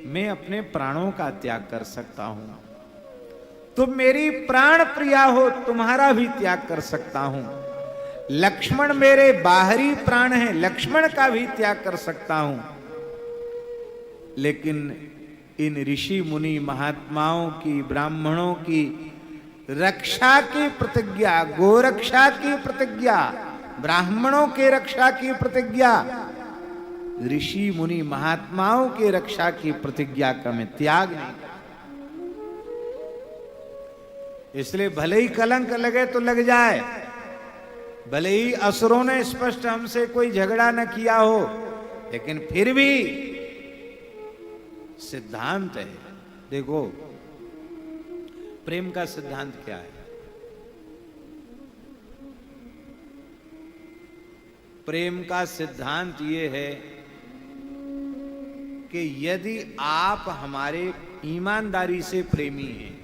मैं अपने प्राणों का त्याग कर सकता हूं। तुम मेरी प्राण प्रिया हो, तुम्हारा भी त्याग कर सकता हूं। लक्ष्मण मेरे बाहरी प्राण हैं, लक्ष्मण का भी त्याग कर सकता हूं। लेकिन इन ऋषि मुनि महात्माओं की, ब्राह्मणों की रक्षा की प्रतिज्ञा, गोरक्षा की प्रतिज्ञा, ब्राह्मणों के रक्षा की प्रतिज्ञा, ऋषि मुनि महात्माओं के रक्षा की प्रतिज्ञा का मैं त्याग नहीं करता। इसलिए भले ही कलंक लगे तो लग जाए, भले ही असुरों ने स्पष्ट हमसे कोई झगड़ा न किया हो, लेकिन फिर भी सिद्धांत है। देखो प्रेम का सिद्धांत क्या है? प्रेम का सिद्धांत यह है कि यदि आप हमारे ईमानदारी से प्रेमी हैं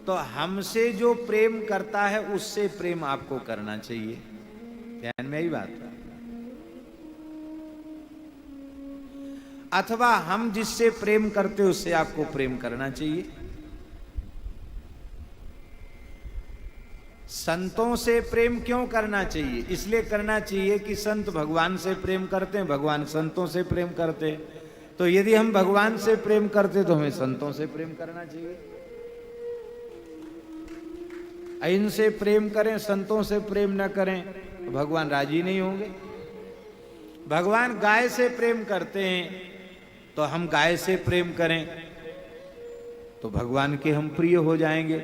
तो हमसे जो प्रेम करता है उससे प्रेम आपको करना चाहिए। ध्यान में आई बात। अथवा हम जिससे प्रेम करते उससे आपको प्रेम करना चाहिए। संतों से प्रेम क्यों करना चाहिए? इसलिए करना चाहिए कि संत भगवान से प्रेम करते हैं, भगवान संतों से प्रेम करते हैं। तो यदि हम भगवान से प्रेम करते तो हमें संतों से प्रेम करना चाहिए। इनसे प्रेम करें, संतों से प्रेम न करें तो भगवान राजी नहीं होंगे। भगवान गाय से प्रेम करते हैं तो हम गाय से प्रेम करें तो भगवान के हम प्रिय हो जाएंगे।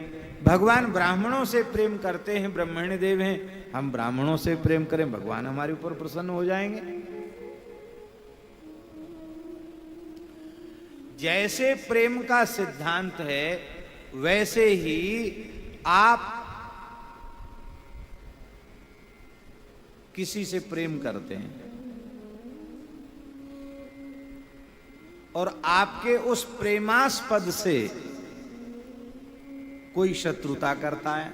भगवान ब्राह्मणों से प्रेम करते हैं, ब्राह्मण देव हैं, हम ब्राह्मणों से प्रेम करें, भगवान हमारे ऊपर प्रसन्न हो जाएंगे। जैसे प्रेम का सिद्धांत है वैसे ही आप किसी से प्रेम करते हैं और आपके उस प्रेमास्पद से कोई शत्रुता करता है,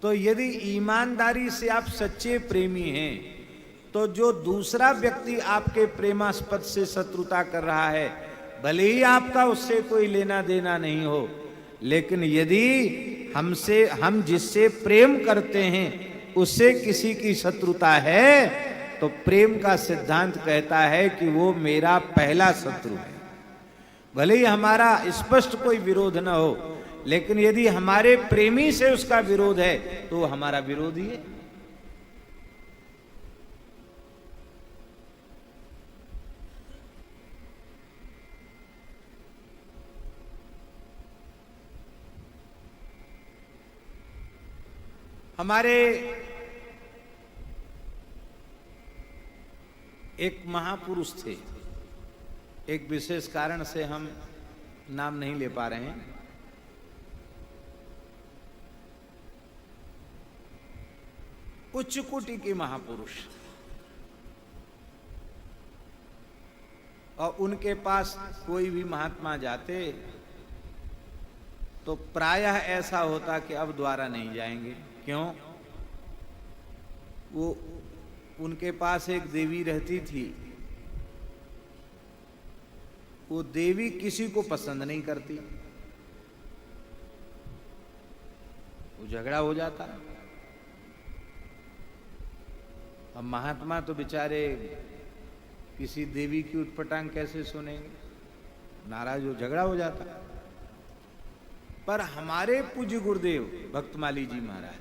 तो यदि ईमानदारी से आप सच्चे प्रेमी हैं तो जो दूसरा व्यक्ति आपके प्रेमास्पद से शत्रुता कर रहा है, भले ही आपका उससे कोई लेना देना नहीं हो, लेकिन यदि हम जिससे प्रेम करते हैं उससे किसी की शत्रुता है तो प्रेम का सिद्धांत कहता है कि वो मेरा पहला शत्रु है। भले ही हमारा स्पष्ट कोई विरोध न हो, लेकिन यदि हमारे प्रेमी से उसका विरोध है तो वो हमारा विरोधी है। हमारे एक महापुरुष थे, एक विशेष कारण से हम नाम नहीं ले पा रहे हैं। उच्च कोटि के महापुरुष, और उनके पास कोई भी महात्मा जाते तो प्रायः ऐसा होता कि अब दोबारा नहीं जाएंगे। क्यों? वो उनके पास एक देवी रहती थी, वो देवी किसी को पसंद नहीं करती, वो झगड़ा हो जाता। अब महात्मा तो बेचारे किसी देवी की उटपटांग कैसे सुनेंगे, नाराज हो, झगड़ा हो जाता। पर हमारे पूज्य गुरुदेव भक्तमाली जी महाराज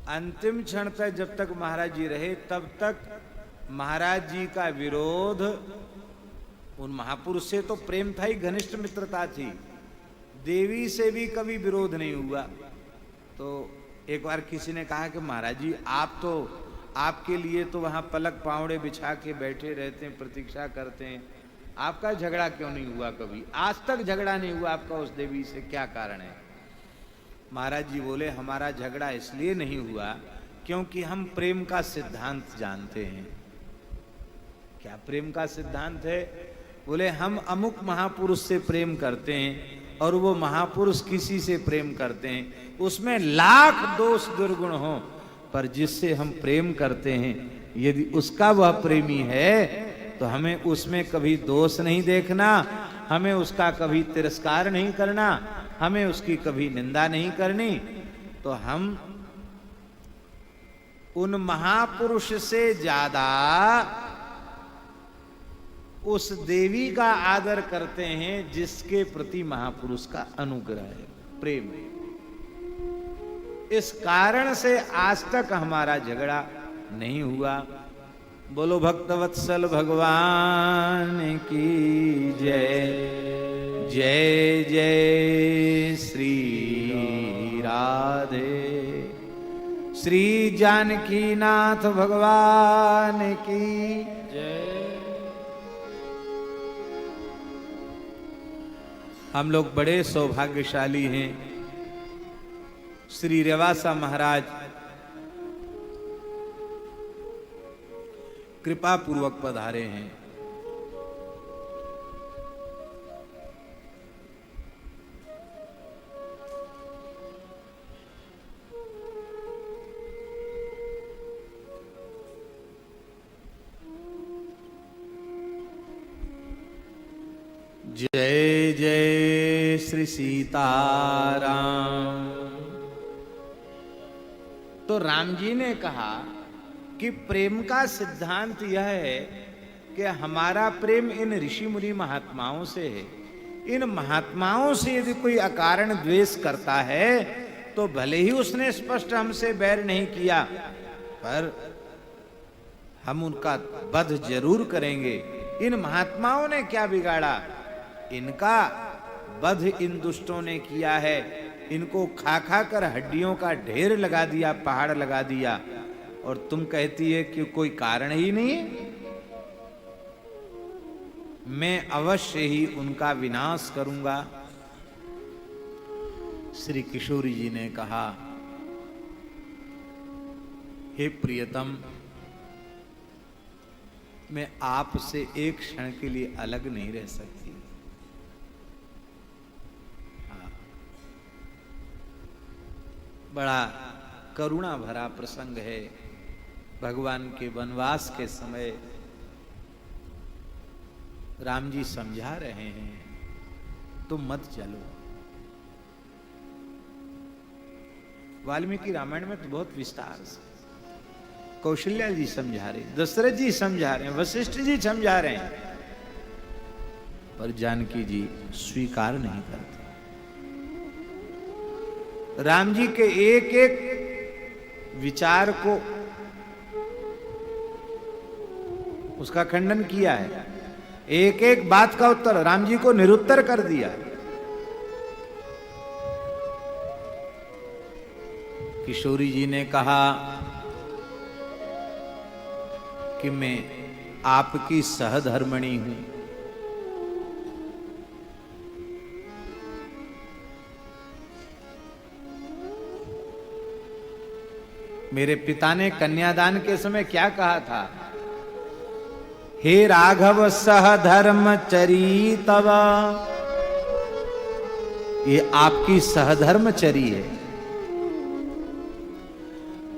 अंतिम क्षण तक, जब तक महाराज जी रहे तब तक महाराज जी का विरोध, उन महापुरुष से तो प्रेम था ही, घनिष्ठ मित्रता थी, देवी से भी कभी विरोध नहीं हुआ। तो एक बार किसी ने कहा कि महाराज जी आप तो, आपके लिए तो वहां पलक पावड़े बिछा के बैठे रहते हैं, प्रतीक्षा करते हैं, आपका झगड़ा क्यों नहीं हुआ? कभी आज तक झगड़ा नहीं हुआ आपका उस देवी से, क्या कारण है? महाराज जी बोले हमारा झगड़ा इसलिए नहीं हुआ क्योंकि हम प्रेम का सिद्धांत जानते हैं। क्या प्रेम का सिद्धांत है? बोले हम अमुक महापुरुष से प्रेम करते हैं और वो महापुरुष किसी से प्रेम करते हैं, उसमें लाख दोष दुर्गुण हो, पर जिससे हम प्रेम करते हैं यदि उसका वह प्रेमी है तो हमें उसमें कभी दोष नहीं देखना, हमें उसका कभी तिरस्कार नहीं करना, हमें उसकी कभी निंदा नहीं करनी। तो हम उन महापुरुष से ज्यादा उस देवी का आदर करते हैं जिसके प्रति महापुरुष का अनुग्रह है, प्रेम है। इस कारण से आज तक हमारा झगड़ा नहीं हुआ। बोलो भक्तवत्सल भगवान की जय। जय जय श्री राधे। श्री जानकी नाथ भगवान की जय। हम लोग बड़े सौभाग्यशाली हैं। श्री रेवासा महाराज कृपा पूर्वक पधारे हैं। जय जय श्री सीताराम। तो राम जी ने कहा कि प्रेम का सिद्धांत यह है कि हमारा प्रेम इन ऋषि मुनि महात्माओं से है। इन महात्माओं से यदि कोई अकारण द्वेष करता है तो भले ही उसने स्पष्ट हमसे बैर नहीं किया, पर हम उनका वध जरूर करेंगे। इन महात्माओं ने क्या बिगाड़ा? इनका वध इन दुष्टों ने किया है। इनको खा खा कर हड्डियों का ढेर लगा दिया, पहाड़ लगा दिया, और तुम कहती है कि कोई कारण ही नहीं है। मैं अवश्य ही उनका विनाश करूंगा। श्री किशोरी जी ने कहा, हे प्रियतम, मैं आपसे एक क्षण के लिए अलग नहीं रह सकती। बड़ा करुणा भरा प्रसंग है। भगवान के वनवास के समय राम जी समझा रहे हैं, तुम मत चलो। वाल्मीकि रामायण में तो बहुत विस्तार से कौशल्या जी समझा रहे, दशरथ जी समझा रहे हैं, वशिष्ठ जी समझा रहे हैं, पर जानकी जी स्वीकार नहीं करते। राम जी के एक एक विचार को उसका खंडन किया है, एक एक बात का उत्तर राम जी को निरुत्तर कर दिया। किशोरी जी ने कहा कि मैं आपकी सहधर्मणी हूं। मेरे पिता ने कन्यादान के समय क्या कहा था? हे राघव सहधर्मचरी तव, ये आपकी सहधर्मचरी है।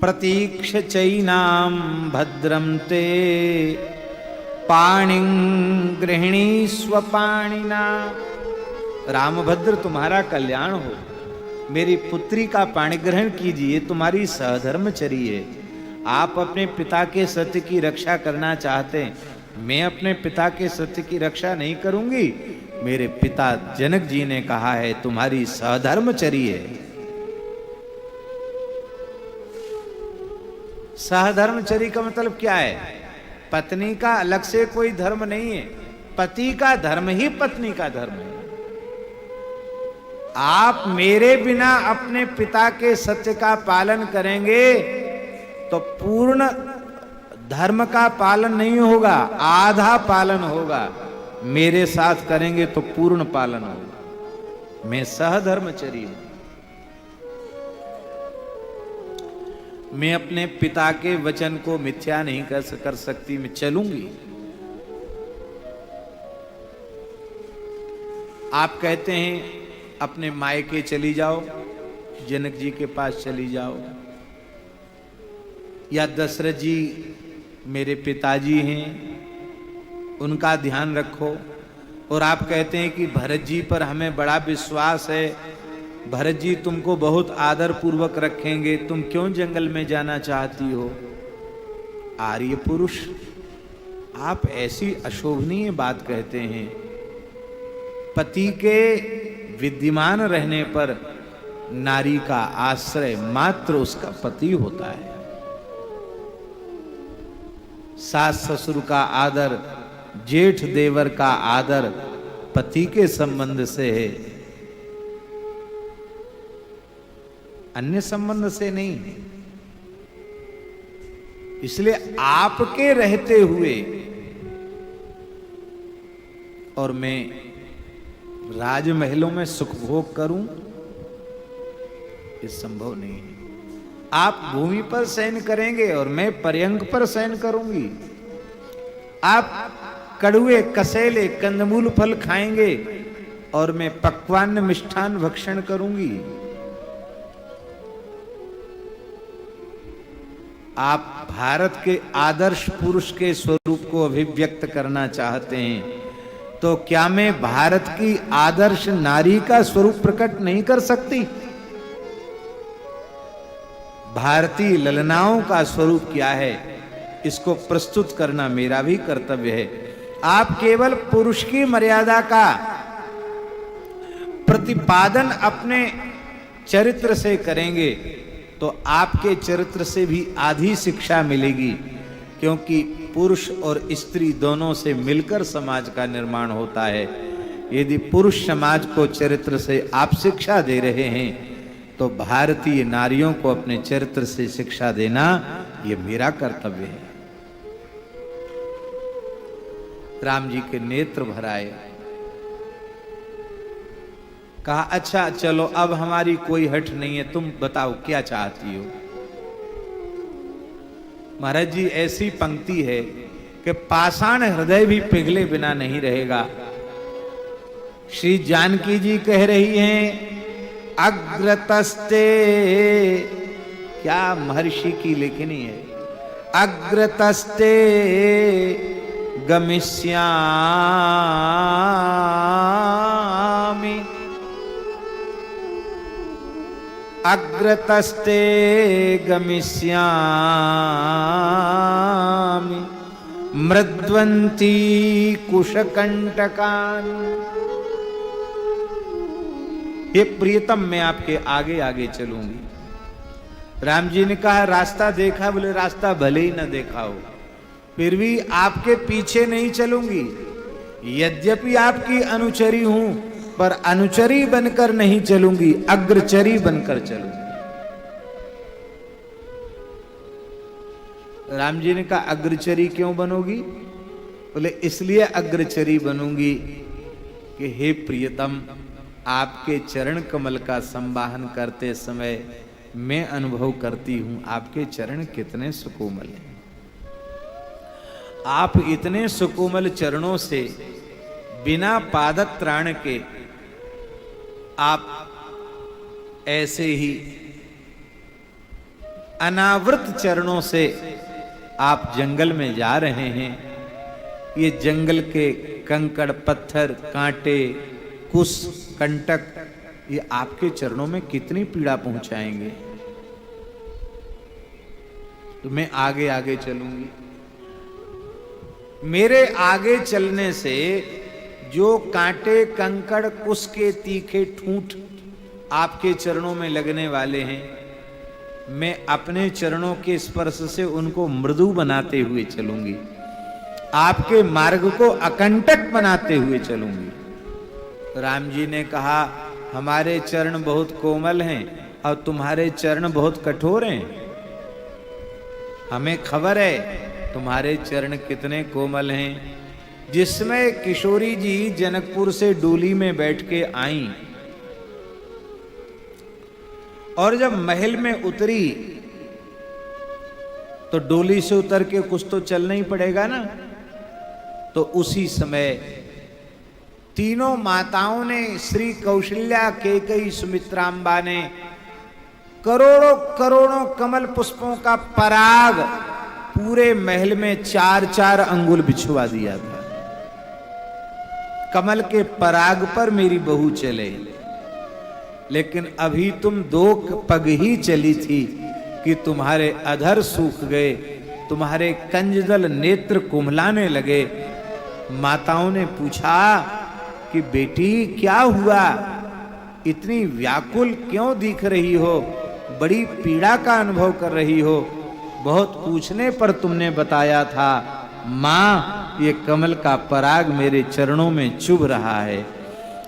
प्रतीक्ष चैनाम भद्रम ते पाणिं गृहिणी स्वपाणिना। रामभद्र तुम्हारा कल्याण हो, मेरी पुत्री का पाणी ग्रहण कीजिए, तुम्हारी सहधर्मचरी है। आप अपने पिता के सत्य की रक्षा करना चाहते हैं, मैं अपने पिता के सत्य की रक्षा नहीं करूंगी। मेरे पिता जनक जी ने कहा है तुम्हारी सहधर्मचरी है। सहधर्मचरी का मतलब क्या है? पत्नी का अलग से कोई धर्म नहीं है, पति का धर्म ही पत्नी का धर्म है। आप मेरे बिना अपने पिता के सत्य का पालन करेंगे तो पूर्ण धर्म का पालन नहीं होगा, आधा पालन होगा। मेरे साथ करेंगे तो पूर्ण पालन होगा। मैं सहधर्मचरी हूं। मैं अपने पिता के वचन को मिथ्या नहीं कर सकती, मैं चलूंगी। आप कहते हैं अपने मायके चली जाओ, जनक जी के पास चली जाओ, या दशरथ जी मेरे पिताजी हैं, उनका ध्यान रखो। और आप कहते हैं कि भरत जी पर हमें बड़ा विश्वास है, भरत जी तुमको बहुत आदर पूर्वक रखेंगे, तुम क्यों जंगल में जाना चाहती हो? आर्य पुरुष, आप ऐसी अशोभनीय बात कहते हैं। पति के विद्यमान रहने पर नारी का आश्रय मात्र उसका पति होता है। सास ससुर का आदर, जेठ देवर का आदर पति के संबंध से है, अन्य संबंध से नहीं। इसलिए आपके रहते हुए और मैं राजमहलों में सुख भोग करूं, ये संभव नहीं है। आप भूमि पर शयन करेंगे और मैं पर्यंक पर शयन करूंगी। आप कड़ुए कसेले कंदमूल फल खाएंगे और मैं पक्वान्न मिष्ठान भक्षण करूंगी। आप भारत के आदर्श पुरुष के स्वरूप को अभिव्यक्त करना चाहते हैं, तो क्या मैं भारत की आदर्श नारी का स्वरूप प्रकट नहीं कर सकती? भारतीय ललनाओं का स्वरूप क्या है, इसको प्रस्तुत करना मेरा भी कर्तव्य है। आप केवल पुरुष की मर्यादा का प्रतिपादन अपने चरित्र से करेंगे तो आपके चरित्र से भी आधी शिक्षा मिलेगी, क्योंकि पुरुष और स्त्री दोनों से मिलकर समाज का निर्माण होता है। यदि पुरुष समाज को चरित्र से आप शिक्षा दे रहे हैं तो भारतीय नारियों को अपने चरित्र से शिक्षा देना यह मेरा कर्तव्य है। राम जी के नेत्र भर आए, कहा अच्छा चलो अब हमारी कोई हट नहीं है, तुम बताओ क्या चाहती हो। महाराज जी ऐसी पंक्ति है कि पाषाण हृदय भी पिघले बिना नहीं रहेगा। श्री जानकी जी कह रही हैं, अग्रतस्ते, क्या महर्षि की लेखनी है, अग्रतस्ते गमिष्यामि, अग्रतस्ते गमिष्यामि मृद्वन्ती कुशकंटकान्। हे प्रियतम, मैं आपके आगे आगे चलूंगी। राम जी ने कहा रास्ता देखा? बोले रास्ता भले ही न देखा हो, फिर भी आपके पीछे नहीं चलूंगी। यद्यपि आपकी अनुचरी हूं, पर अनुचरी बनकर नहीं चलूंगी, अग्रचरी बनकर चलूंगी। राम जी ने कहा अग्रचरी क्यों बनोगी? बोले इसलिए अग्रचरी बनूंगी कि हे प्रियतम, आपके चरण कमल का संवाहन करते समय मैं अनुभव करती हूं आपके चरण कितने सुकोमल हैं। आप इतने सुकोमल चरणों से बिना पादत्राण के आप ऐसे ही अनावृत चरणों से आप जंगल में जा रहे हैं। ये जंगल के कंकड़, पत्थर, कांटे, कुश, कंटक, ये आपके चरणों में कितनी पीड़ा पहुंचाएंगे। तो मैं आगे आगे चलूंगी। मेरे आगे चलने से जो कांटे, कंकड़, कुश के तीखे ठूंठ आपके चरणों में लगने वाले हैं, मैं अपने चरणों के स्पर्श से उनको मृदु बनाते हुए चलूंगी, आपके मार्ग को अकंटक बनाते हुए चलूंगी। राम जी ने कहा हमारे चरण बहुत कोमल हैं और तुम्हारे चरण बहुत कठोर हैं। हमें खबर है तुम्हारे चरण कितने कोमल हैं। जिसमें किशोरी जी जनकपुर से डोली में बैठ के आईं और जब महल में उतरी तो डोली से उतर के कुछ तो चलना ही पड़ेगा ना। तो उसी समय तीनों माताओं ने, श्री कौशल्या, केकई, सुमित्रांबा ने करोड़ों करोड़ों कमल पुष्पों का पराग पूरे महल में 4-4 अंगुल बिछवा दिया था। कमल के पराग पर मेरी बहू चले, लेकिन अभी तुम 2 पग ही चली थी कि तुम्हारे अधर सूख गए, तुम्हारे कंजदल नेत्र कुम्हलाने लगे। माताओं ने पूछा कि बेटी क्या हुआ, इतनी व्याकुल क्यों दिख रही हो, बड़ी पीड़ा का अनुभव कर रही हो। बहुत पूछने पर तुमने बताया था, माँ ये कमल का पराग मेरे चरणों में चुभ रहा है।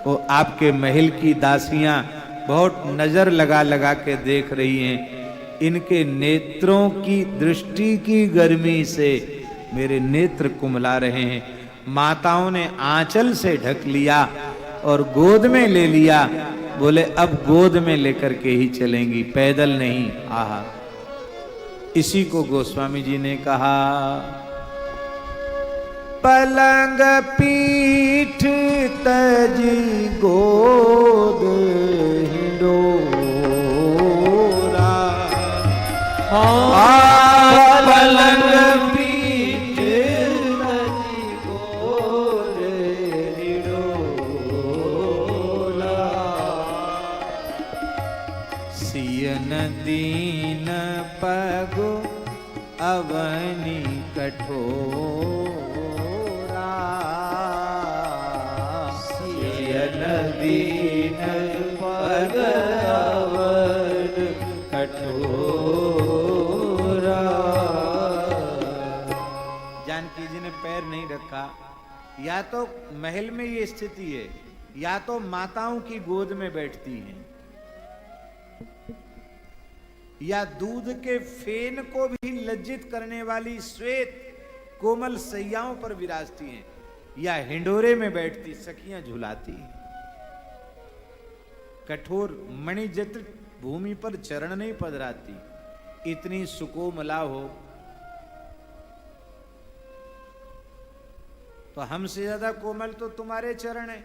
वो आपके महल की दासियां बहुत नजर लगा लगा के देख रही हैं, इनके नेत्रों की दृष्टि की गर्मी से मेरे नेत्र कुम्हला रहे हैं। माताओं ने आंचल से ढक लिया और गोद में ले लिया। बोले अब गोद में लेकर के ही चलेंगी, पैदल नहीं। आहा, इसी को गोस्वामी जी ने कहा, पलंग पीठ तजी गोद हिंडोरा, पलंग पीठ तजी गोद हिंडोरा, सियन दीन पगो अवनी कठोरा, सियन दीन पग अवन कठोरा। जानकी जी ने पैर नहीं रखा। या तो महल में ये स्थिति है, या तो माताओं की गोद में बैठती हैं, या दूध के फेन को भी लज्जित करने वाली श्वेत कोमल सैयाओं पर विराजती हैं, या हिंडोरे में बैठती सखियां झुलाती हैं। कठोर मणिजत्र भूमि पर चरण नहीं पधराती, इतनी सुकोमला हो तो हमसे ज्यादा कोमल तो तुम्हारे चरण है।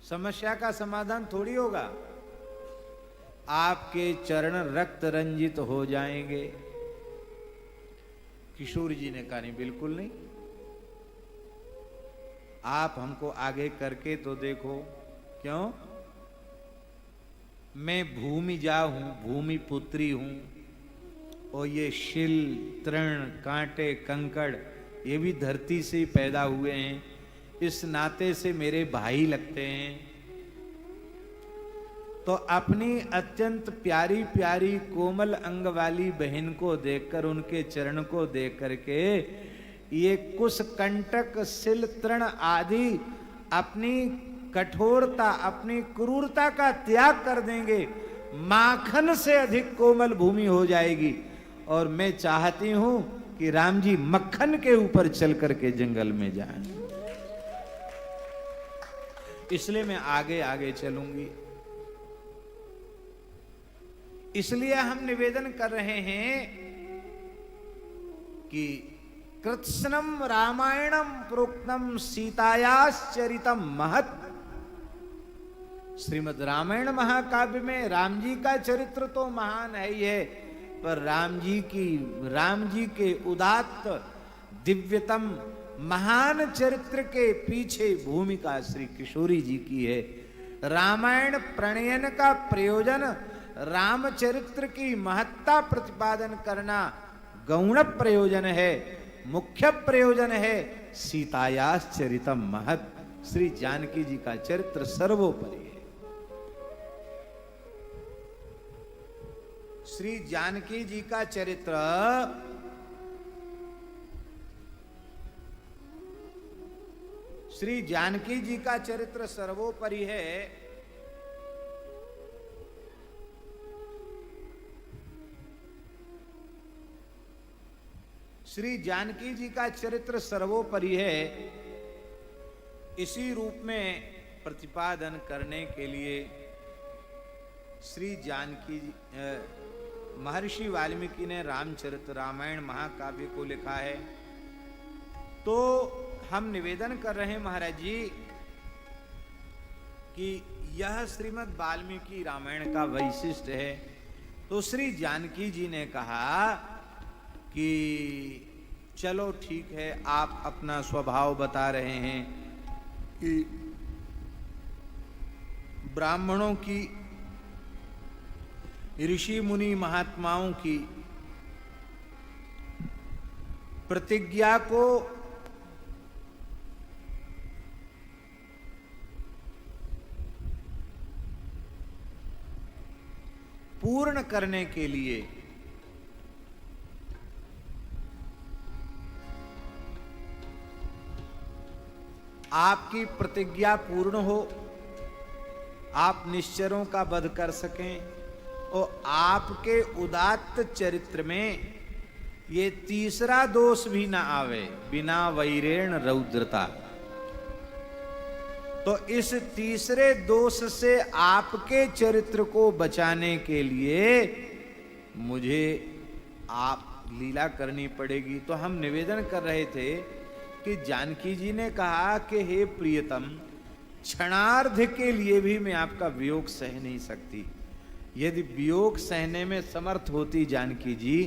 समस्या का समाधान थोड़ी होगा, आपके चरण रक्त रंजित हो जाएंगे। किशोर जी ने कहा नहीं, बिल्कुल नहीं, आप हमको आगे करके तो देखो। क्यों? मैं भूमि जा हूं, भूमि पुत्री हूं, और ये शिल तृण कांटे कंकड़ ये भी धरती से पैदा हुए हैं, इस नाते से मेरे भाई लगते हैं। तो अपनी अत्यंत प्यारी प्यारी कोमल अंग वाली बहन को देखकर, उनके चरण को देख करके ये कुश कंटक सिल तृण आदि अपनी कठोरता अपनी क्रूरता का त्याग कर देंगे, माखन से अधिक कोमल भूमि हो जाएगी। और मैं चाहती हूं कि राम जी मक्खन के ऊपर चल करके जंगल में जाएं, इसलिए मैं आगे आगे चलूंगी। इसलिए हम निवेदन कर रहे हैं कि कृत्स्नम रामायणम प्रोक्तम सीतायाश्चरितम महत्। श्रीमद् रामायण महाकाव्य में राम जी का चरित्र तो महान है ही है, पर राम जी के उदात्त दिव्यतम महान चरित्र के पीछे भूमिका श्री किशोरी जी की है। रामायण प्रणयन का प्रयोजन रामचरित्र की महत्ता प्रतिपादन करना गौण प्रयोजन है, मुख्य प्रयोजन है सीतायाश्चरितम महत्। श्री जानकी जी का चरित्र सर्वोपरि है। श्री जानकी जी का चरित्र सर्वोपरि है। श्री जानकी जी का चरित्र सर्वोपरि है। इसी रूप में प्रतिपादन करने के लिए श्री जानकी महर्षि वाल्मीकि ने रामचरित रामायण महाकाव्य को लिखा है। तो हम निवेदन कर रहे हैं महाराज जी कि यह श्रीमद् वाल्मीकि रामायण का वैशिष्ट्य है। तो श्री जानकी जी ने कहा कि चलो ठीक है, आप अपना स्वभाव बता रहे हैं कि ब्राह्मणों की, ऋषि मुनि महात्माओं की प्रतिज्ञा को पूर्ण करने के लिए आपकी प्रतिज्ञा पूर्ण हो, आप निश्चरों का वध कर सकें और आपके उदात्त चरित्र में ये तीसरा दोष भी ना आवे, बिना वैरेण रौद्रता। तो इस तीसरे दोष से आपके चरित्र को बचाने के लिए मुझे आप लीला करनी पड़ेगी। तो हम निवेदन कर रहे थे कि जानकी जी ने कहा कि हे प्रियतम, क्षणार्ध के लिए भी मैं आपका वियोग सह नहीं सकती। यदि वियोग सहने में समर्थ होती जानकी जी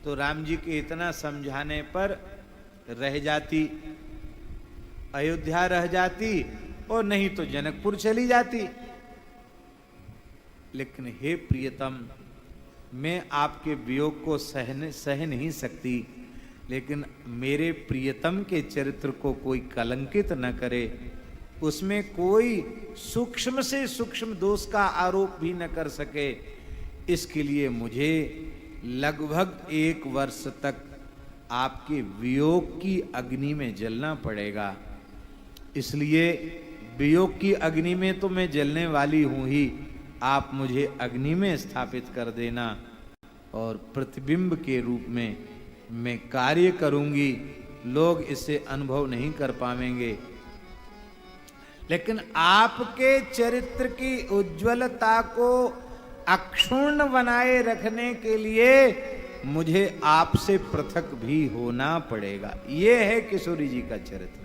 तो राम जी के इतना समझाने पर रह जाती, अयोध्या रह जाती, और नहीं तो जनकपुर चली जाती। लेकिन हे प्रियतम, मैं आपके वियोग को सह नहीं सकती, लेकिन मेरे प्रियतम के चरित्र को कोई कलंकित न करे, उसमें कोई सूक्ष्म से सूक्ष्म दोष का आरोप भी न कर सके, इसके लिए मुझे लगभग 1 वर्ष तक आपके वियोग की अग्नि में जलना पड़ेगा। इसलिए वियोग की अग्नि में तो मैं जलने वाली हूं ही, आप मुझे अग्नि में स्थापित कर देना और प्रतिबिंब के रूप में मैं कार्य करूंगी। लोग इसे अनुभव नहीं कर पाएंगे, लेकिन आपके चरित्र की उज्ज्वलता को अक्षुण्ण बनाए रखने के लिए मुझे आपसे पृथक भी होना पड़ेगा। यह है किशोरी जी का चरित्र।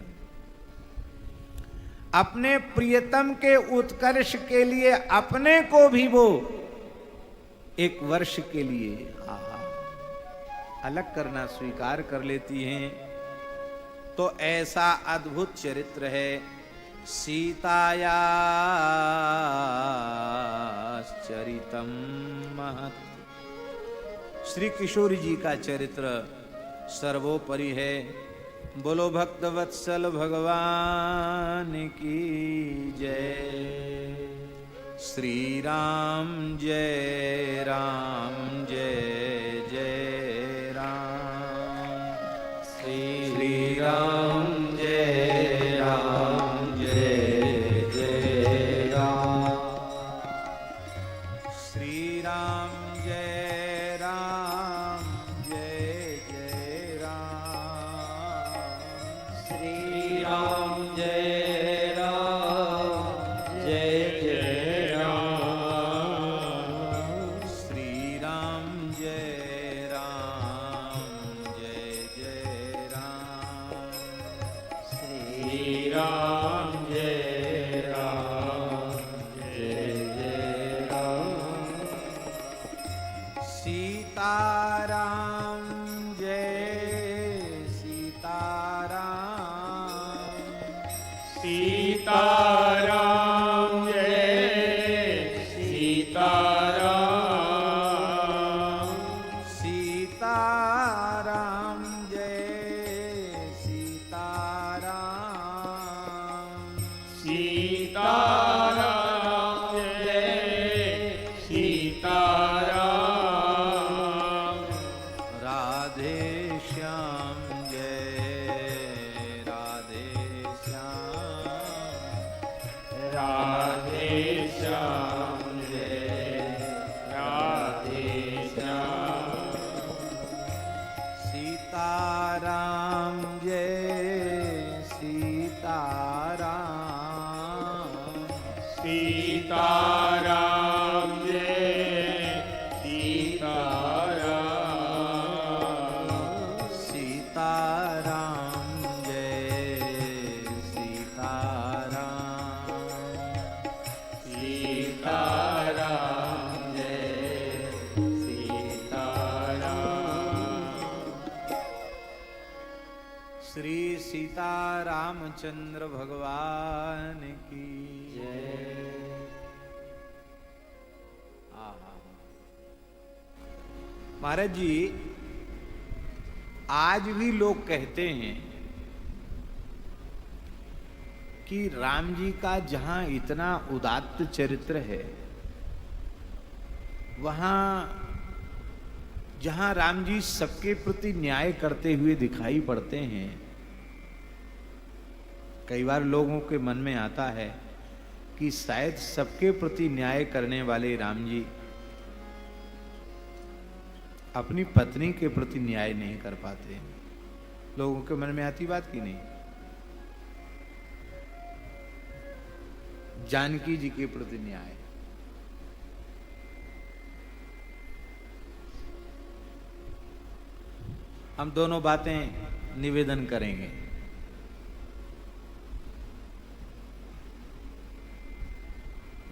अपने प्रियतम के उत्कर्ष के लिए अपने को भी वो 1 वर्ष के लिए अलग करना स्वीकार कर लेती हैं। तो ऐसा अद्भुत चरित्र है सीताया चरितम महत्। श्री किशोरी जी का चरित्र सर्वोपरि है। बोलो भक्त वत्सल भगवान की जय। श्री राम जय राम जय जय राम। श्री राम जय राम जय जय राम। श्री राम जय राम जय जय राम। श्री राम जय राम जय जय राम। श्री राम जय राम जय जय राम। श्री राम जय राम जय जय राम। सीताराम जय सीताराम। सीताराम जय सीताराम। सीताराम जय सीताराम। सीताराम जय सीताराम। राधे श्याम जय राधे श्याम। राधे श्याम जय राधे श्याम। सीताराम जय सीताराम। सीताराम जय सीताराम। सीताराम जय सीताराम। सीताराम जय श्री सीता रामचंद्र भगवान की जय। महाराज जी, आज भी लोग कहते हैं कि राम जी का जहां इतना उदात्त चरित्र है, वहां जहां राम जी सबके प्रति न्याय करते हुए दिखाई पड़ते हैं, कई बार लोगों के मन में आता है कि शायद सबके प्रति न्याय करने वाले राम जी अपनी पत्नी के प्रति न्याय नहीं कर पाते। लोगों के मन में आती बात की नहीं? जानकी जी के प्रति न्याय, हम दोनों बातें निवेदन करेंगे।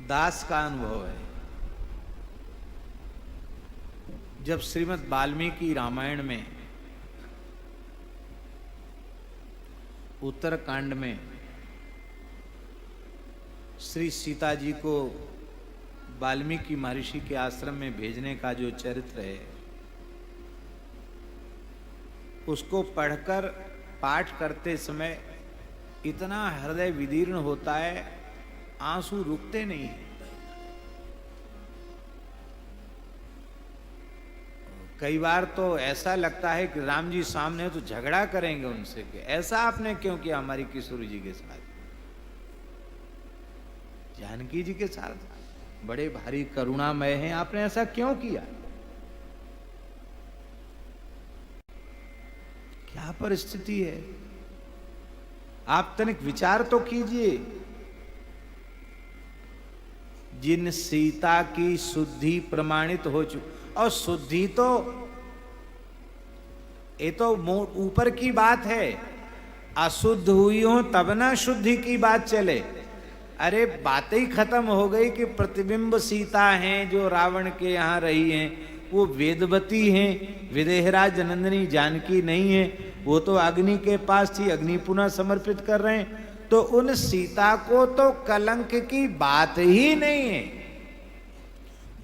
दास का अनुभव है। जब श्रीमद् वाल्मीकि रामायण में उत्तरकांड में श्री सीता जी को वाल्मीकि महर्षि के आश्रम में भेजने का जो चरित्र है, उसको पढ़कर पाठ करते समय इतना हृदय विदीर्ण होता है, आंसू रुकते नहीं हैं। कई बार तो ऐसा लगता है कि राम जी सामने तो झगड़ा करेंगे उनसे कि ऐसा आपने क्यों किया हमारी किशोर जी के साथ, जानकी जी के साथ बड़े भारी करुणामय हैं, आपने ऐसा क्यों किया? क्या परिस्थिति है? आप तनिक विचार तो कीजिए। जिन सीता की शुद्धि प्रमाणित हो चुकी, और शुद्धि तो ये तो ऊपर की बात है, अशुद्ध हुई हो तब ना शुद्धि की बात चले। अरे बातें ही खत्म हो गई कि प्रतिबिंब सीता हैं जो रावण के यहाँ रही हैं, वो वेदवती हैं, विदेहराज नंदिनी जानकी नहीं है, वो तो अग्नि के पास थी, अग्नि पुनः समर्पित कर रहे हैं। तो उन सीता को तो कलंक की बात ही नहीं है,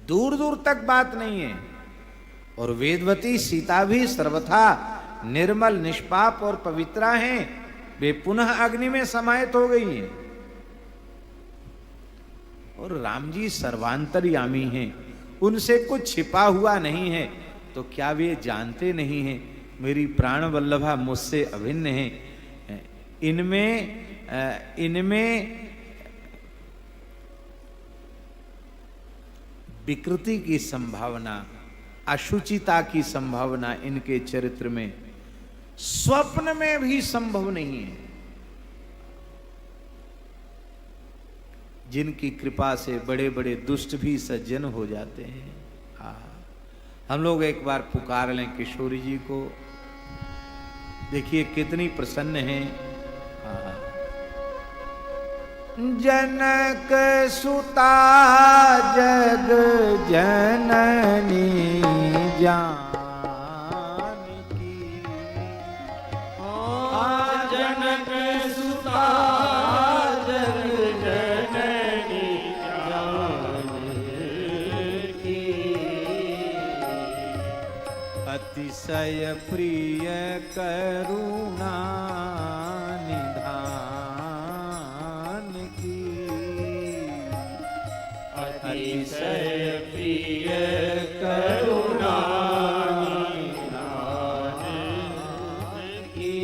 दूर दूर तक बात नहीं है। और वेदवती सीता भी सर्वथा निर्मल निष्पाप और पवित्रा हैं, वे पुनः अग्नि में समाहित हो गई हैं। और राम जी सर्वांतर्यामी हैं, उनसे कुछ छिपा हुआ नहीं है। तो क्या वे जानते नहीं हैं मेरी प्राण वल्लभा मुझसे अभिन्न है? इनमें विकृति की संभावना, अशुचिता की संभावना इनके चरित्र में स्वप्न में भी संभव नहीं है। जिनकी कृपा से बड़े बड़े दुष्ट भी सज्जन हो जाते हैं। हम लोग एक बार पुकार लें किशोरी जी को, देखिए कितनी प्रसन्न हैं। जनक सुता जग जननी जानकी, जनक सुता जग जननी जानकी, अतिशय प्रिय करुणा अतिशय प्रिय करुणा की,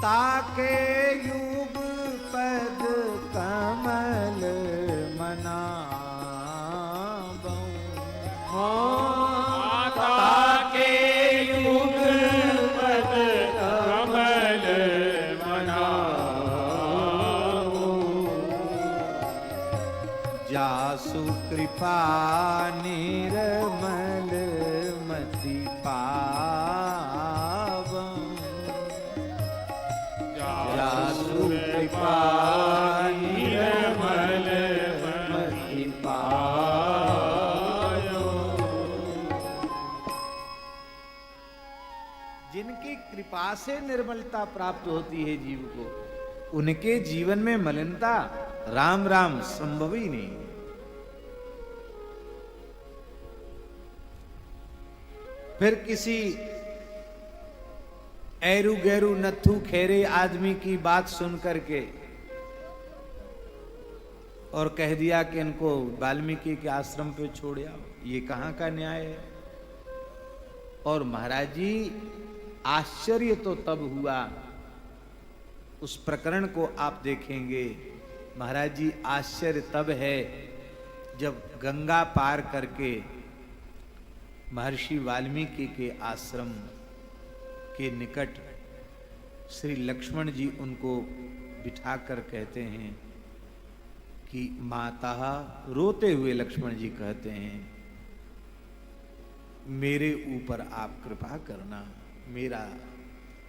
ताके युग पद कमल मनाबो, ताके युग पद कमल मनाबो, जासु कृपा निर्मल मति पावं, जासु कृपा निर्मल मति पावं। जिनकी कृपा से निर्मलता प्राप्त होती है जीव को, उनके जीवन में मलिनता राम राम संभव ही नहीं। फिर किसी ऐरू गैरू नत्थु खेरे आदमी की बात सुन करके और कह दिया कि इनको वाल्मीकि के आश्रम पे छोड़ आओ, ये कहां का न्याय है। और महाराज जी आश्चर्य तो तब हुआ, उस प्रकरण को आप देखेंगे महाराज जी, आश्चर्य तब है जब गंगा पार करके महर्षि वाल्मीकि के आश्रम के निकट श्री लक्ष्मण जी उनको बिठाकर कहते हैं कि माता, रोते हुए लक्ष्मण जी कहते हैं, मेरे ऊपर आप कृपा करना, मेरा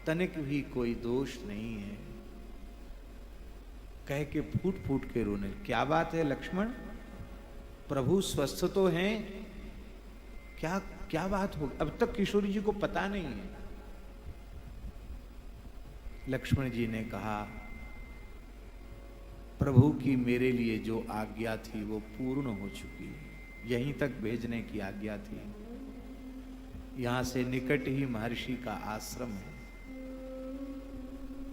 तनिक भी कोई दोष नहीं है। कह के फूट फूट के रोने। क्या बात है लक्ष्मण, प्रभु स्वस्थ तो हैं, क्या क्या बात हो? अब तक किशोरी जी को पता नहीं है। लक्ष्मण जी ने कहा, प्रभु की मेरे लिए जो आज्ञा थी वो पूर्ण हो चुकी है, यहीं तक भेजने की आज्ञा थी। यहां से निकट ही महर्षि का आश्रम है।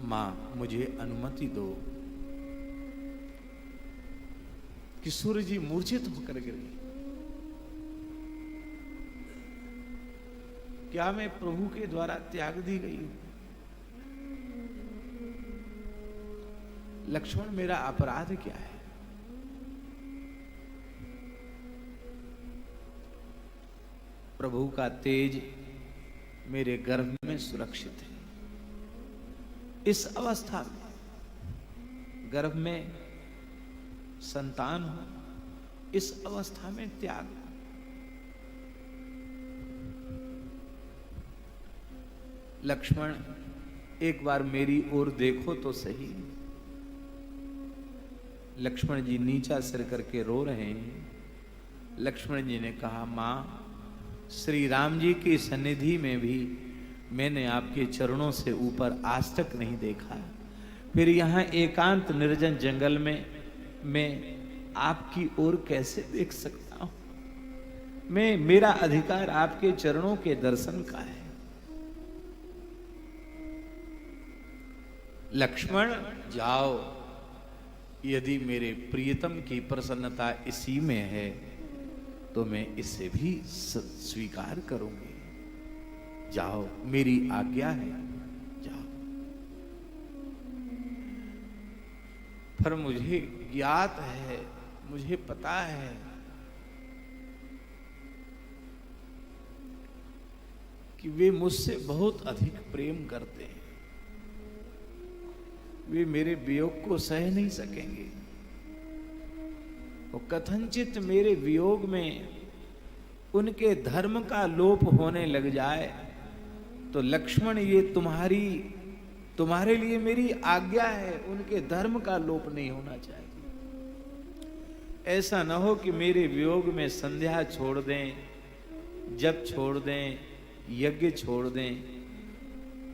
मां मुझे अनुमति दो। किशोर जी मूर्छित होकर गिरे। क्या मैं प्रभु के द्वारा त्याग दी गई हूं? लक्ष्मण मेरा अपराध क्या है? प्रभु का तेज मेरे गर्भ में सुरक्षित है। इस अवस्था में, गर्भ में संतान हो, इस अवस्था में त्याग। लक्ष्मण एक बार मेरी ओर देखो तो सही। लक्ष्मण जी नीचा सिर करके रो रहे हैं। लक्ष्मण जी ने कहा, मां, श्री राम जी की सन्निधि में भी मैंने आपके चरणों से ऊपर आज तक नहीं देखा। फिर यहाँ एकांत निर्जन जंगल में मैं आपकी ओर कैसे देख सकता हूं? मेरा अधिकार आपके चरणों के दर्शन का है। लक्ष्मण जाओ, यदि मेरे प्रियतम की प्रसन्नता इसी में है तो मैं इसे भी स्वीकार करूंगी। जाओ, मेरी आज्ञा है, जाओ। पर मुझे ज्ञात है, मुझे पता है कि वे मुझसे बहुत अधिक प्रेम करते हैं। वे मेरे वियोग को सह नहीं सकेंगे। और कथनचित मेरे वियोग में उनके धर्म का लोप होने लग जाए तो लक्ष्मण, ये तुम्हारे लिए मेरी आज्ञा है, उनके धर्म का लोप नहीं होना चाहिए। ऐसा न हो कि मेरे वियोग में संध्या छोड़ दें, जप छोड़ दें, यज्ञ छोड़ दें,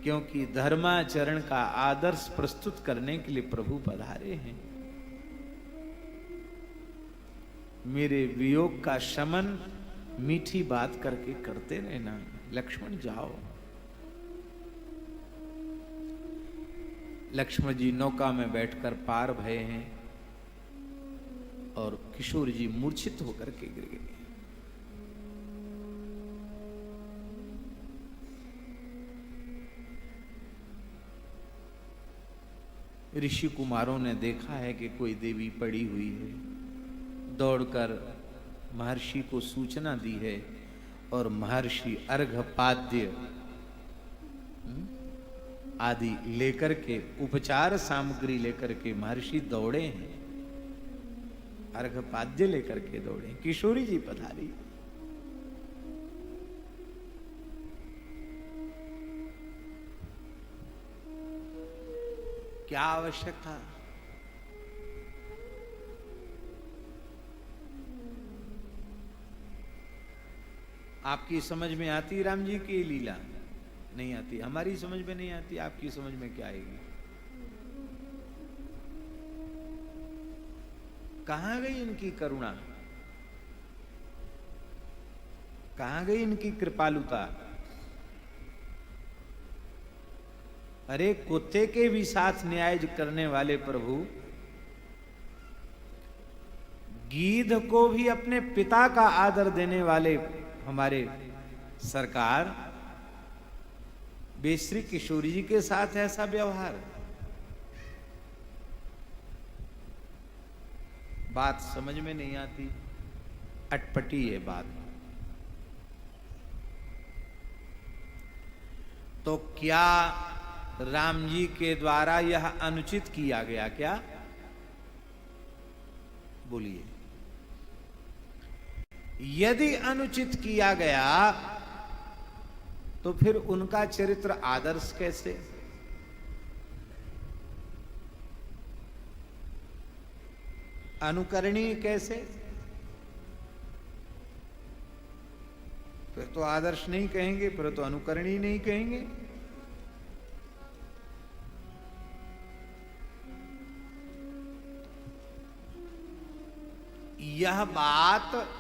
क्योंकि धर्माचरण का आदर्श प्रस्तुत करने के लिए प्रभु पधारे हैं। मेरे वियोग का शमन मीठी बात करके करते रहना। लक्ष्मण जाओ। लक्ष्मण जी नौका में बैठकर पार भये हैं और किशोर जी मूर्छित होकर के गिर गए। ऋषि कुमारों ने देखा है कि कोई देवी पड़ी हुई है, दौड़कर महर्षि को सूचना दी है और महर्षि अर्घपाद्य आदि लेकर के, उपचार सामग्री लेकर के महर्षि दौड़े हैं। अर्घपाद्य लेकर के दौड़े। किशोरी जी पधारी। क्या आवश्यक था? आपकी समझ में आती राम जी की लीला? नहीं आती, हमारी समझ में नहीं आती, आपकी समझ में क्या आएगी? कहां गई इनकी करुणा, कहां गई इनकी कृपालुता? अरे कुत्ते के भी साथ न्याय करने वाले प्रभु गीध को भी अपने पिता का आदर देने वाले हमारे सरकार बेश्री किशोरी जी के साथ ऐसा व्यवहार। बात समझ में नहीं आती, अटपटी है बात। तो क्या राम जी के द्वारा यह अनुचित किया गया क्या? बोलिए। यदि अनुचित किया गया तो फिर उनका चरित्र आदर्श कैसे? अनुकरणीय कैसे? फिर तो आदर्श नहीं कहेंगे, फिर तो अनुकरणीय नहीं कहेंगे। यह बात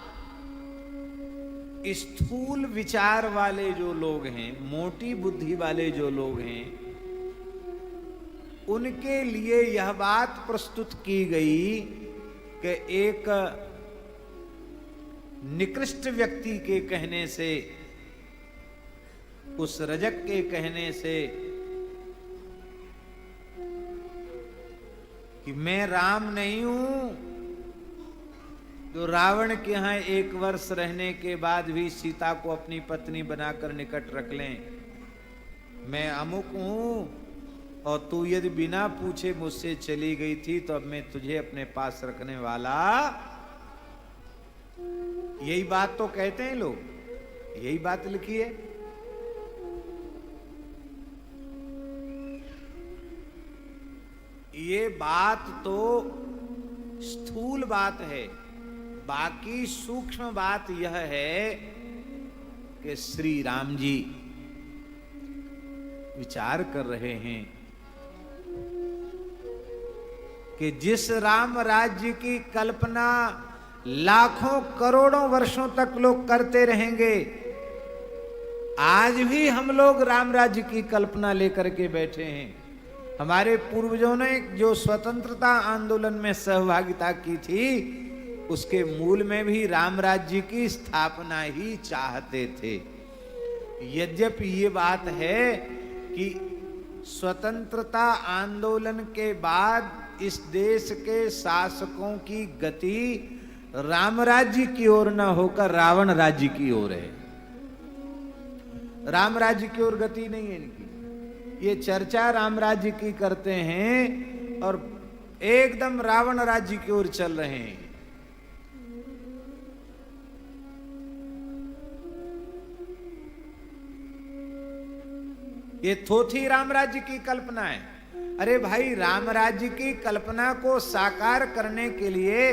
स्थूल विचार वाले जो लोग हैं, मोटी बुद्धि वाले जो लोग हैं, उनके लिए यह बात प्रस्तुत की गई कि एक निकृष्ट व्यक्ति के कहने से, उस रजक के कहने से कि मैं राम नहीं हूं, तो रावण के यहां 1 वर्ष रहने के बाद भी सीता को अपनी पत्नी बनाकर निकट रख लें। मैं अमुक हूं और तू यदि बिना पूछे मुझसे चली गई थी तो अब मैं तुझे अपने पास रखने वाला। यही बात तो कहते हैं लोग, यही बात लिखी है। ये बात तो स्थूल बात है, बाकी सूक्ष्म बात यह है कि श्री राम जी विचार कर रहे हैं कि जिस राम राज्य की कल्पना लाखों करोड़ों वर्षों तक लोग करते रहेंगे, आज भी हम लोग राम राज्य की कल्पना लेकर के बैठे हैं। हमारे पूर्वजों ने जो स्वतंत्रता आंदोलन में सहभागिता की थी, उसके मूल में भी राम राज्य की स्थापना ही चाहते थे। यद्यपि ये बात है कि स्वतंत्रता आंदोलन के बाद इस देश के शासकों की गति राम राज्य की ओर न होकर रावण राज्य की ओर है। राम राज्य की ओर गति नहीं है इनकी। ये चर्चा राम राज्य की करते हैं और एकदम रावण राज्य की ओर चल रहे हैं। ये थोथी राम राज्य की कल्पना है। अरे भाई, राम राज्य की कल्पना को साकार करने के लिए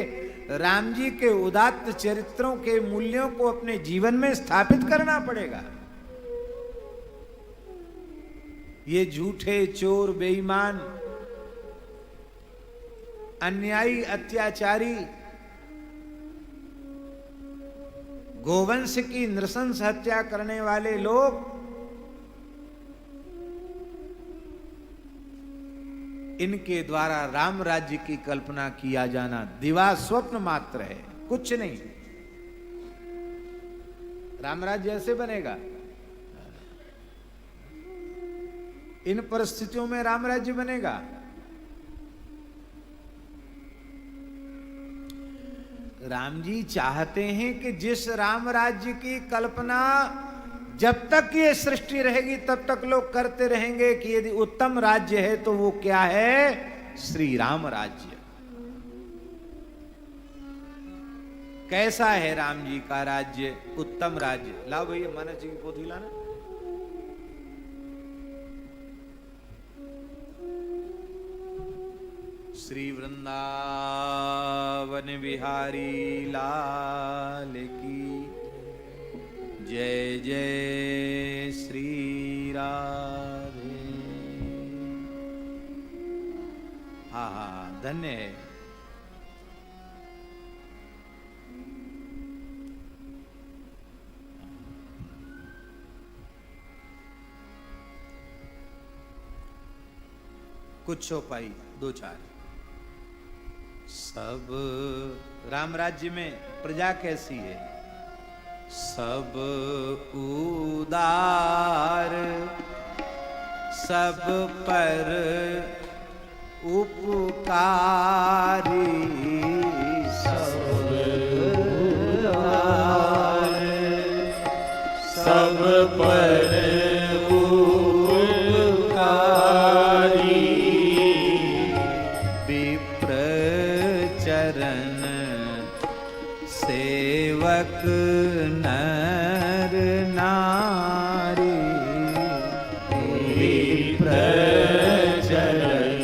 राम जी के उदात्त चरित्रों के मूल्यों को अपने जीवन में स्थापित करना पड़ेगा। ये झूठे, चोर, बेईमान, अन्यायी, अत्याचारी, गोवंश की नृशंस हत्या करने वाले लोग, इनके द्वारा राम राज्य की कल्पना किया जाना दिवा स्वप्न मात्र है, कुछ नहीं। राम राज्य ऐसे बनेगा? इन परिस्थितियों में राम राज्य बनेगा? राम जी चाहते हैं कि जिस राम राज्य की कल्पना जब तक ये सृष्टि रहेगी तब तक लोग करते रहेंगे कि यदि उत्तम राज्य है तो वो क्या है? श्री राम राज्य। कैसा है राम जी का राज्य? उत्तम राज्य। लाओ भैया मानस जी की पोथी लाना। श्री वृंदावन बिहारी लाल की जय जय श्री राधे। हाँ हाँ, धन्य है। कुछ चौपाई दो चार। सब राम राज्य में प्रजा कैसी है? सब उदार, सब पर उपकारी, सब उदार, सब पर उपकारी, विप्र चरण सेवक नर नारी, विप्र चरण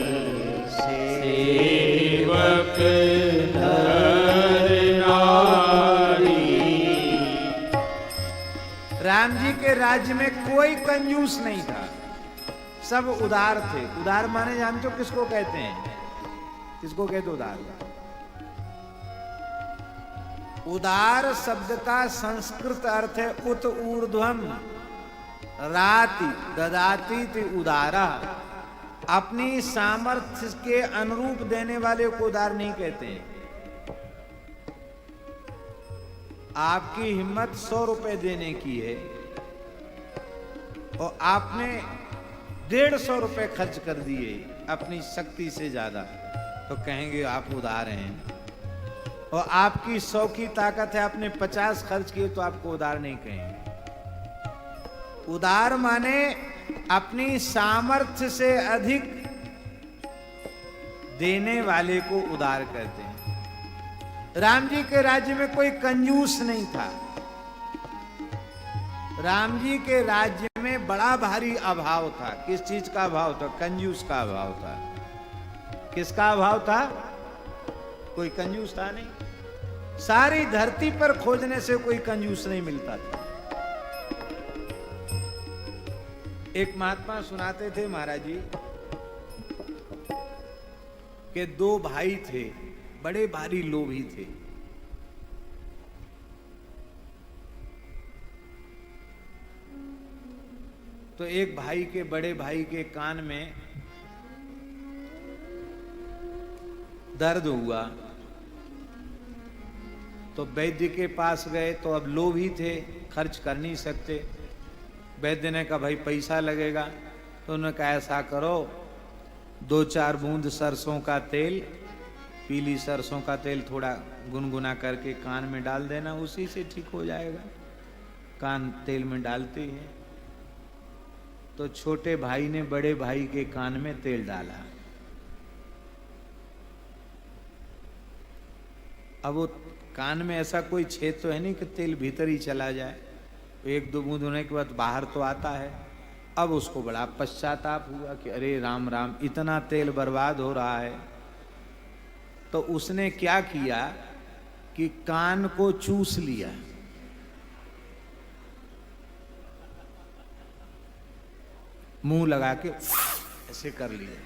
सेवक नर नारी। राम जी के राज्य में कोई कंजूस नहीं था, सब उदार थे। उदार माने जानते हो किसको कहते हैं? किसको कहते उदार? उदार शब्द का संस्कृत अर्थ है उत ऊर्ध्वम राति ददाति ति उदारा। अपनी सामर्थ्य के अनुरूप देने वाले को उदार नहीं कहते हैं। आपकी हिम्मत 100 रुपए देने की है और आपने 150 रुपए खर्च कर दिए अपनी शक्ति से ज्यादा, तो कहेंगे आप उदार हैं। और आपकी 100 की ताकत है, आपने 50 खर्च किए तो आपको उदार नहीं कहेंगे। उदार माने अपनी सामर्थ्य से अधिक देने वाले को उदार कहते हैं। राम जी के राज्य में कोई कंजूस नहीं था। राम जी के राज्य में बड़ा भारी अभाव था। किस चीज का अभाव था? कंजूस का अभाव था। किसका अभाव था? कोई कंजूस था नहीं। सारी धरती पर खोजने से कोई कंजूस नहीं मिलता था। एक महात्मा सुनाते थे महाराज जी के 2 भाई थे, बड़े भारी लोभी थे। तो एक भाई के, बड़े भाई के कान में दर्द हुआ तो वैद्य के पास गए। तो अब लोभी थे, खर्च कर नहीं सकते। वैद्य ने कहा भाई पैसा लगेगा। तो उन्होंने कहा ऐसा करो, 2-4 बूंद सरसों का तेल, पीली सरसों का तेल थोड़ा गुनगुना करके कान में डाल देना, उसी से ठीक हो जाएगा। कान तेल में डालते हैं। तो छोटे भाई ने बड़े भाई के कान में तेल डाला। अब वो कान में ऐसा कोई छेद तो है नहीं कि तेल भीतर ही चला जाए। 1-2 बूंद होने के बाद बाहर तो आता है। अब उसको बड़ा पश्चाताप हुआ कि अरे राम राम, इतना तेल बर्बाद हो रहा है। तो उसने क्या किया कि कान को चूस लिया। मुंह लगा के ऐसे कर लिया।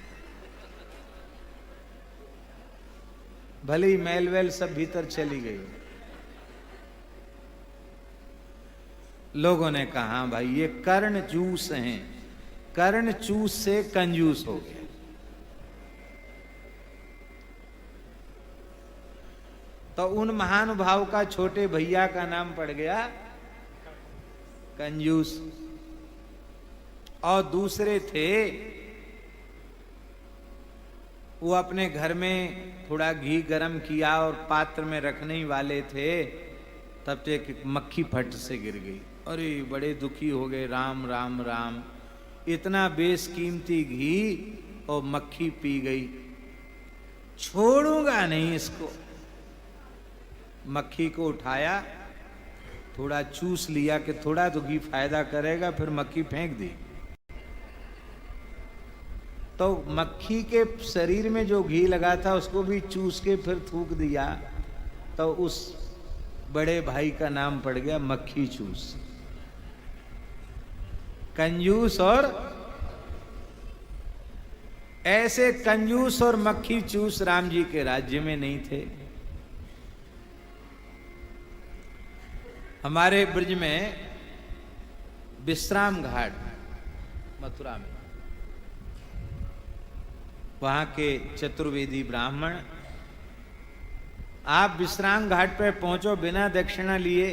भले ही मैल वैल सब भीतर चली गई। लोगों ने कहा भाई ये कर्ण चूस हैं, कर्ण चूस से कंजूस हो गया। तो उन महानुभाव का छोटे भैया का नाम पड़ गया कंजूस। और दूसरे थे, वो अपने घर में थोड़ा घी गरम किया और पात्र में रखने ही वाले थे, तब तक एक मक्खी फट से गिर गई। अरे बड़े दुखी हो गए, राम राम राम, इतना बेशकीमती घी और मक्खी पी गई, छोड़ूंगा नहीं इसको। मक्खी को उठाया, थोड़ा चूस लिया कि थोड़ा तो घी फायदा करेगा, फिर मक्खी फेंक दी। तो मक्खी के शरीर में जो घी लगा था उसको भी चूस के फिर थूक दिया। तो उस बड़े भाई का नाम पड़ गया मक्खी चूस। कंजूस और ऐसे कंजूस और मक्खी चूस राम जी के राज्य में नहीं थे। हमारे ब्रज में विश्राम घाट मथुरा में, वहां के चतुर्वेदी ब्राह्मण, आप विश्राम घाट पर पहुंचो बिना दक्षिणा लिए